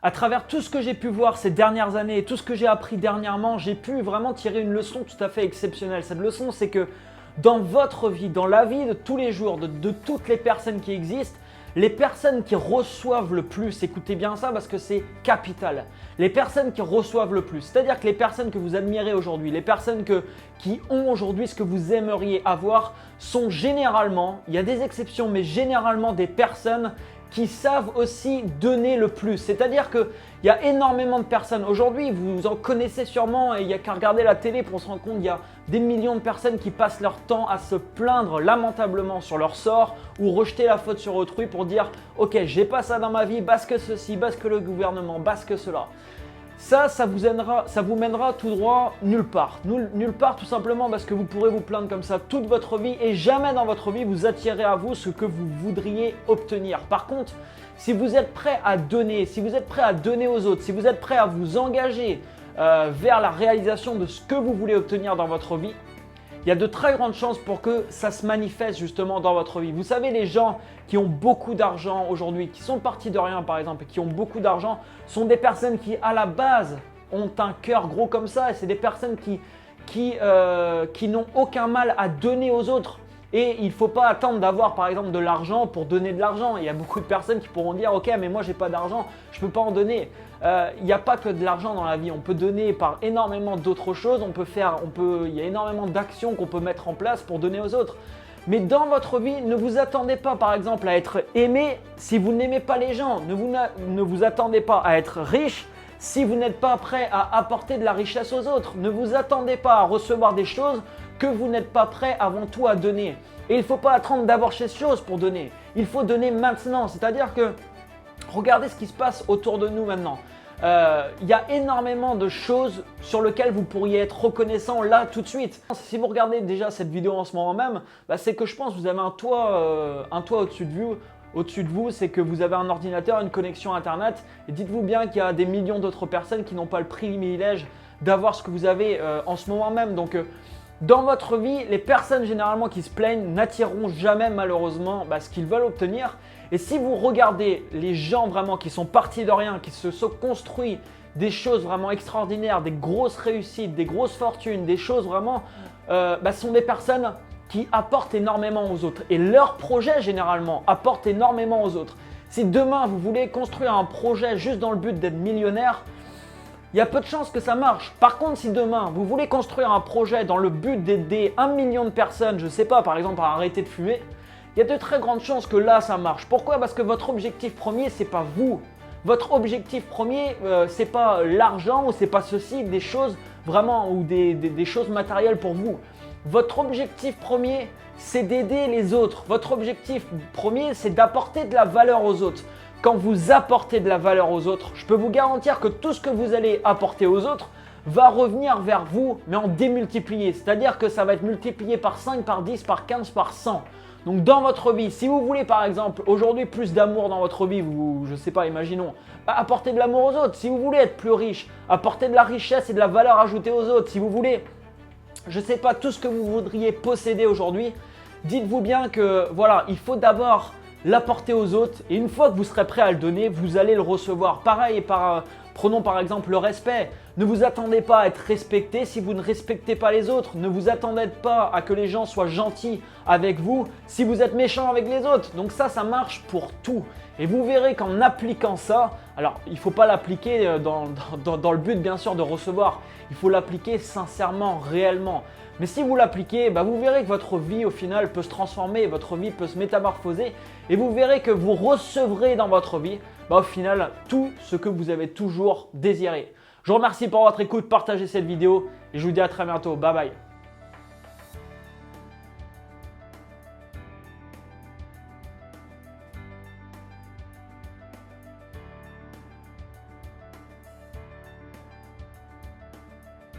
À travers tout ce que j'ai pu voir ces dernières années et tout ce que j'ai appris dernièrement, j'ai pu vraiment tirer une leçon tout à fait exceptionnelle. Cette leçon, c'est que dans votre vie, dans la vie de tous les jours, de toutes les personnes qui existent, les personnes qui reçoivent le plus, écoutez bien ça parce que c'est capital, les personnes qui reçoivent le plus, c'est-à-dire que les personnes que vous admirez aujourd'hui, les personnes qui ont aujourd'hui ce que vous aimeriez avoir, sont généralement, il y a des exceptions, mais généralement des personnes qui savent aussi donner le plus. C'est-à-dire qu'il y a énormément de personnes. Aujourd'hui, vous en connaissez sûrement et il n'y a qu'à regarder la télé pour se rendre compte qu'il y a des millions de personnes qui passent leur temps à se plaindre lamentablement sur leur sort ou rejeter la faute sur autrui pour dire « Ok, j'ai pas ça dans ma vie, parce que ceci, parce que le gouvernement, parce que cela ». Ça vous mènera tout droit nulle part. Nulle part tout simplement parce que vous pourrez vous plaindre comme ça toute votre vie et jamais dans votre vie vous attirez à vous ce que vous voudriez obtenir. Par contre, si vous êtes prêt à donner, si vous êtes prêt à donner aux autres, si vous êtes prêt à vous engager vers la réalisation de ce que vous voulez obtenir dans votre vie, il y a de très grandes chances pour que ça se manifeste justement dans votre vie. Vous savez, les gens qui ont beaucoup d'argent aujourd'hui, qui sont partis de rien par exemple et qui ont beaucoup d'argent, sont des personnes qui à la base ont un cœur gros comme ça et c'est des personnes qui n'ont aucun mal à donner aux autres. Et il ne faut pas attendre d'avoir par exemple de l'argent pour donner de l'argent. Il y a beaucoup de personnes qui pourront dire « Ok, mais moi j'ai pas d'argent, je ne peux pas en donner ». Il n'y a pas que de l'argent dans la vie, on peut donner par énormément d'autres choses, il y a énormément d'actions qu'on peut mettre en place pour donner aux autres. Mais dans votre vie, ne vous attendez pas par exemple à être aimé si vous n'aimez pas les gens. Ne vous attendez pas à être riche si vous n'êtes pas prêt à apporter de la richesse aux autres. Ne vous attendez pas à recevoir des choses que vous n'êtes pas prêt avant tout à donner. Et il ne faut pas attendre d'avoir ces choses pour donner. Il faut donner maintenant. C'est-à-dire que regardez ce qui se passe autour de nous maintenant. Il y a énormément de choses sur lesquelles vous pourriez être reconnaissant là tout de suite. Si vous regardez déjà cette vidéo en ce moment même, c'est que je pense que vous avez un toit au-dessus de vous, c'est que vous avez un ordinateur, une connexion Internet. Et dites-vous bien qu'il y a des millions d'autres personnes qui n'ont pas le privilège d'avoir ce que vous avez en ce moment même. Donc, dans votre vie, les personnes généralement qui se plaignent n'attireront jamais malheureusement ce qu'ils veulent obtenir. Et si vous regardez les gens vraiment qui sont partis de rien, qui se sont construits des choses vraiment extraordinaires, des grosses réussites, des grosses fortunes, des choses vraiment, sont des personnes qui apportent énormément aux autres. Et leurs projets généralement apportent énormément aux autres. Si demain vous voulez construire un projet juste dans le but d'être millionnaire, il y a peu de chances que ça marche. Par contre, si demain, vous voulez construire un projet dans le but d'aider 1 million de personnes, je ne sais pas, par exemple à arrêter de fumer, il y a de très grandes chances que là, ça marche. Pourquoi? Parce que votre objectif premier, ce n'est pas vous. Votre objectif premier, ce n'est pas l'argent ou ce n'est pas ceci, des choses vraiment ou des choses matérielles pour vous. Votre objectif premier, c'est d'aider les autres. Votre objectif premier, c'est d'apporter de la valeur aux autres. Quand vous apportez de la valeur aux autres, je peux vous garantir que tout ce que vous allez apporter aux autres va revenir vers vous, mais en démultiplié. C'est-à-dire que ça va être multiplié par 5, par 10, par 15, par 100. Donc dans votre vie, si vous voulez par exemple aujourd'hui plus d'amour dans votre vie, je ne sais pas, imaginons, apportez de l'amour aux autres. Si vous voulez être plus riche, apportez de la richesse et de la valeur ajoutée aux autres. Si vous voulez, je ne sais pas, tout ce que vous voudriez posséder aujourd'hui, dites-vous bien que voilà, il faut d'abord l'apporter aux autres et une fois que vous serez prêt à le donner, vous allez le recevoir. Pareil, prenons par exemple le respect. Ne vous attendez pas à être respecté si vous ne respectez pas les autres. Ne vous attendez pas à que les gens soient gentils avec vous si vous êtes méchant avec les autres. Donc ça marche pour tout. Et vous verrez qu'en appliquant ça, alors il ne faut pas l'appliquer dans le but bien sûr de recevoir. Il faut l'appliquer sincèrement, réellement. Mais si vous l'appliquez, vous verrez que votre vie au final peut se transformer, votre vie peut se métamorphoser et vous verrez que vous recevrez dans votre vie au final tout ce que vous avez toujours désiré. Je vous remercie pour votre écoute, partagez cette vidéo et je vous dis à très bientôt. Bye bye.